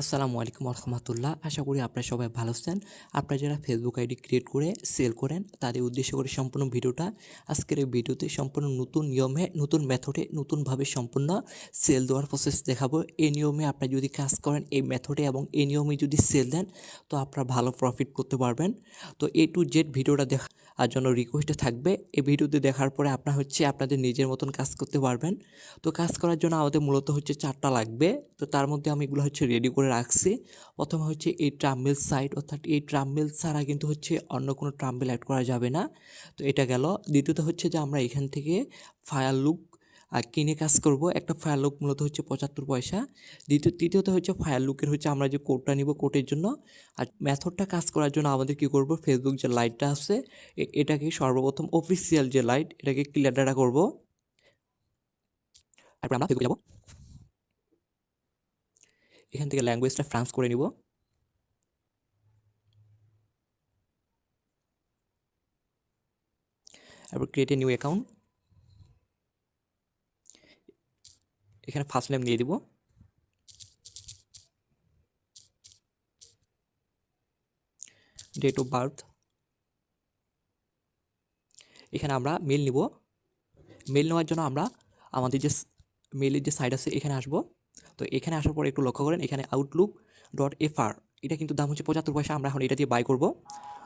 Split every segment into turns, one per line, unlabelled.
আসসালামু আলাইকুম রহমতুল্লাহ। আশা করি আপনারা সবাই ভালো আছেন। আপনারা যারা ফেসবুক আইডি ক্রিয়েট করে সেল করেন তাদের উদ্দেশ্য করে সম্পূর্ণ ভিডিওটা। আজকের এই ভিডিওতে সম্পূর্ণ নতুন নিয়মে, নতুন মেথডে, নতুনভাবে সম্পূর্ণ সেল দেওয়ার প্রসেস দেখাবো। এই নিয়মে আপনি যদি কাজ করেন এই মেথডে এবং এই নিয়মে যদি সেল দেন তো আপনারা ভালো প্রফিট করতে পারবেন। তো এ টু জেড ভিডিওটা দেখার জন্য রিকোয়েস্টে থাকবে। এই ভিডিওতে দেখার পরে আপনাদের নিজের মতন কাজ করতে পারবেন। তো কাজ করার জন্য আমাদের মূলত 4টা লাগবে। তো তার মধ্যে আমি এগুলো রেডি করে রাখছি। প্রথমে এই ট্রাম্বেল সাইট, অর্থাৎ এই ট্রাম্বেল ছাড়া কিন্তু অন্য কোনো ট্রাম্বেল অ্যাড করা যাবে না। তো এটা গেল। দ্বিতীয়ত যে আমরা এখান থেকে ফায়ার লুক কিনে কাজ করব। একটা ফায়ার লুক মূলত 75 পয়সা। তৃতীয়ত ফায়ার লুকের আমরা যে কোডটা নিব কোডের জন্য। আর মেথডটা কাজ করার জন্য আমাদের কি করব, ফেসবুক যে লাইটটা আছে এটাকে সর্বপ্রথম অফিসিয়াল যে লাইট এটাকে ক্লিয়ার ডাটা করব। তারপর আমরা ফেসবুকে যাব। এখান থেকে ল্যাঙ্গুয়েজটা ফ্রান্স করে নিব। তারপর ক্রিয়েট এ নিউ অ্যাকাউন্ট। এখানে ফার্স্ট নেম দিয়ে দিব। Date of birth. এখানে আমরা মেল নিব। মেল নেওয়ার জন্য আমরা আমাদের যে মেলের যে সাইট আছে এখানে আসব। তো এখানে আসার পর একটু লক্ষ্য করেন, এখানে outlook.fr এটা কিন্তু দাম 75 পয়সা। আমরা এখন এটা দিয়ে বাই করব।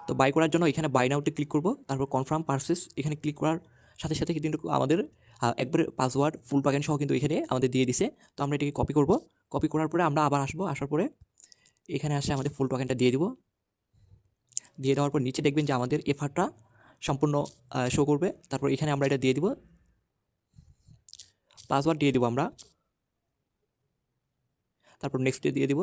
তো বাই করার জন্য এখানে বাই নাউতে ক্লিক করব। তারপর কনফার্ম পারচেজ এখানে ক্লিক করার সাথে সাথে কিন্তু আমাদের একবারে পাসওয়ার্ড ফুল টোকেন সহ কিন্তু এখানে আমাদের দিয়ে দিছে। তো আমরা এটাকে কপি করব। কপি করার পরে আমরা আবার আসবো। আসার পরে এখানে আসে আমাদের ফুল টোকেনটা দিয়ে দিব। দিয়ে দেওয়ার পর নিচে দেখবেন যে আমাদের এফআরটা সম্পূর্ণ শো করবে। তারপর এখানে আমরা এটা দিয়ে দিব, পাসওয়ার্ড দিয়ে দিব আমরা। তারপর নেক্সটে দিয়ে দিব।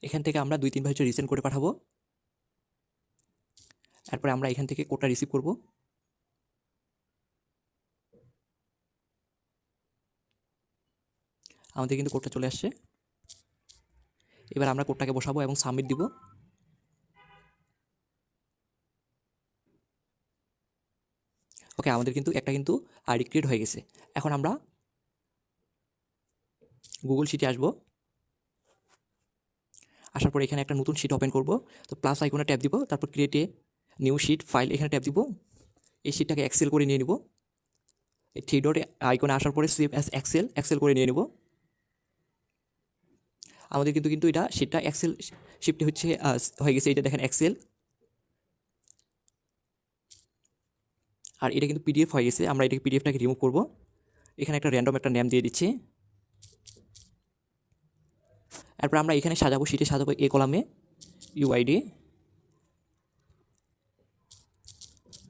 এখান থেকে আমরা 2-3 বার রিসেন্ড করে পাঠাবো। তারপরে আমরা এখান থেকে কোডটা রিসিভ করব। আমাদের কিন্তু কোডটা চলে আসছে। এবার আমরা কোডটাকে বসাবো এবং সাবমিট দিব। ওকে, আমাদের কিন্তু একটা আইডি ক্রিয়েট হয়ে গেছে। এখন আমরা গুগল শিটে আসবো। আসার পরে এখানে একটা নতুন শিট ওপেন করব। তো প্লাস আইকনে ট্যাপ দিব। তারপর create a new sheet file এখানে ট্যাপ দিব। এই শিটটাকে এক্সেল করে নিয়ে নিব। এই 3 ডট আইকনে আসার পরে সেভ অ্যাজ এক্সেল করে নিয়ে নিব। আমাদের কিন্তু এটা শিটটা এক্সেল শিফটে হয়ে গেছে। এটা দেখেন এক্সেল। আর এটা কিন্তু পিডিএফ হয়ে গেছে। আমরা এটাকে পিডিএফটাকে রিমুভ করব। এখানে একটা র্যান্ডম একটা নেম দিয়ে দিচ্ছি। এরপর আমরা এখানে সাজাবো, শিটে সাজাবো এ কলামে ইউআইডি,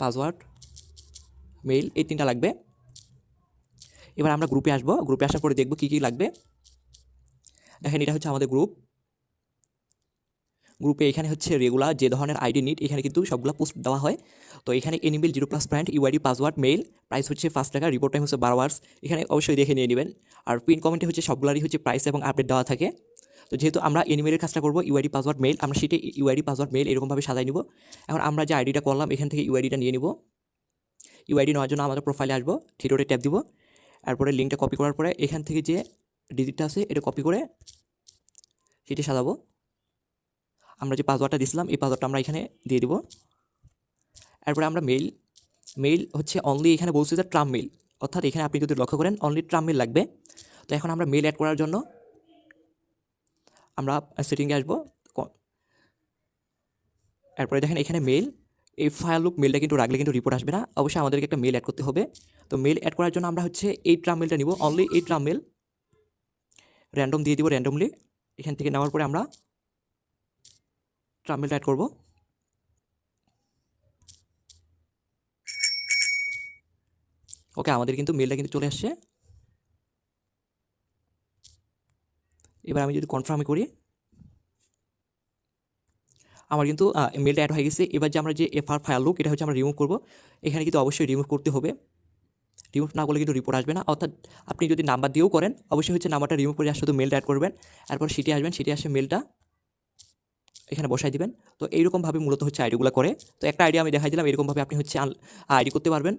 পাসওয়ার্ড, মেইল, এই 3টা লাগবে। এবার আমরা গ্রুপে আসবো। গ্রুপে আসার পরে দেখবো কী কী লাগবে। দেখেন এটা আমাদের গ্রুপে এখানে রেগুলার যে ধরনের আইডি নিড এখানে কিন্তু সবগুলো পোস্ট দেওয়া হয়। তো এখানে animal 0+ brand, UID, password, mail, price 5 টাকা, রিপোর্ট টাইম 12 আওয়ার্স। এখানে অবশ্যই দেখে নিয়ে নেবেন। আর পিন কমেন্টে সবগুলারই প্রাইস এবং আপডেট দেওয়া থাকে। তো যেহেতু আমরা এনিমেলের কাজটা করবো, ইউআইডি, পাসওয়ার্ড, মেইল, আমরা শিটে ইউআইডি, পাসওয়ার্ড, মেইল এরকমভাবে সাজাই নিব। এখন আমরা যে আইডিটা করলাম এখান থেকে ইউআইডিটা নিয়ে নিব। ইউআইডি নেওয়ার জন্য আমাদের প্রোফাইলে আসবো, থ্রি ট্যাপ দিব। এরপরে লিঙ্কটা কপি করার পরে এখান থেকে যে ডিজিটটা আছে এটা কপি করে শিটে সাজাবো। আমরা যে পাসওয়ার্ডটা দিয়েছিলাম এই পাসওয়ার্ডটা আমরা এখানে দিয়ে দিব। এরপরে আমরা মেইল অনলি এখানে বলছি যে ট্রাম মেইল, অর্থাৎ এখানে আপনি যদি লক্ষ্য করেন অনলি ট্রাম মেইল লাগবে। তো এখন আমরা মেইল অ্যাড করার জন্য আমরা সেটিংয়ে আসবো। এরপরে দেখেন এখানে মেইল, এই ফায়ার লুক মেইলটা কিন্তু রাখলে কিন্তু রিপোর্ট আসবে না। অবশ্যই আমাদেরকে একটা মেইল অ্যাড করতে হবে। তো মেইল অ্যাড করার জন্য আমরা এই ট্রাম মেইলটা নিব, অনলি এই ট্রাম মেইল র্যান্ডম দিয়ে দিব। র্যান্ডমলি এখান থেকে নেওয়ার পরে আমরা ট্রাম মেইলটা অ্যাড করবো। ওকে, আমাদের কিন্তু মেইলটা কিন্তু চলে আসছে। এবার আমি যদি কনফার্ম করি আমার কিন্তু মেলটা অ্যাড হয়ে গেছে। এবার যে আমরা যে এফআর ফায়ার লুক এটা আমরা রিমুভ করব। এখানে কিন্তু অবশ্যই রিমুভ করতে হবে। রিমুভ না করলে কিন্তু রিপোর্ট আসবে না। অর্থাৎ আপনি যদি নাম্বার দিয়েও করেন অবশ্যই নাম্বারটা রিমুভ করে শুধু মেলটা অ্যাড করবেন। এরপর শিটে আসবেন, শিটে আসে মেলটা এখানে বসাই দিবেন। তো এইরকমভাবে মূলত হচ্ছে আইডিগুলো করে। তো একটা আইডি আমি দেখাই দিলাম, এরকমভাবে আপনি হচ্ছে আইডি করতে পারবেন।